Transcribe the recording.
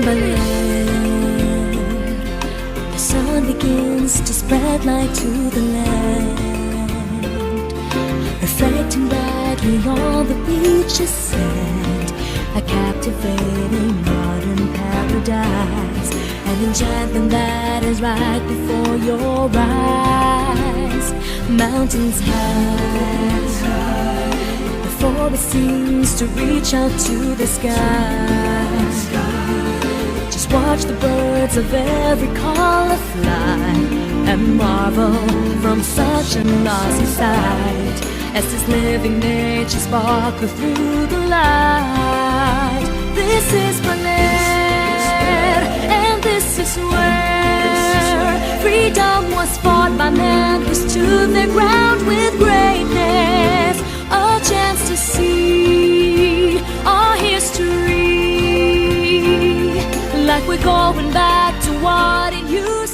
Baler, the sun begins to spread light to the land, reflecting brightly on the beach's sand. A captivating modern paradise, an enchantment that is right before your eyes. Mountains high, the forest seems to reach out to the sky. Just watch the birds of every color fly and marvel from such an awesome sight, as this living nature sparkles through the light. This is Baler, and this is where freedom was fought by men who stood their ground with greatness. A chance to see our history, like we're going back to what it used to be.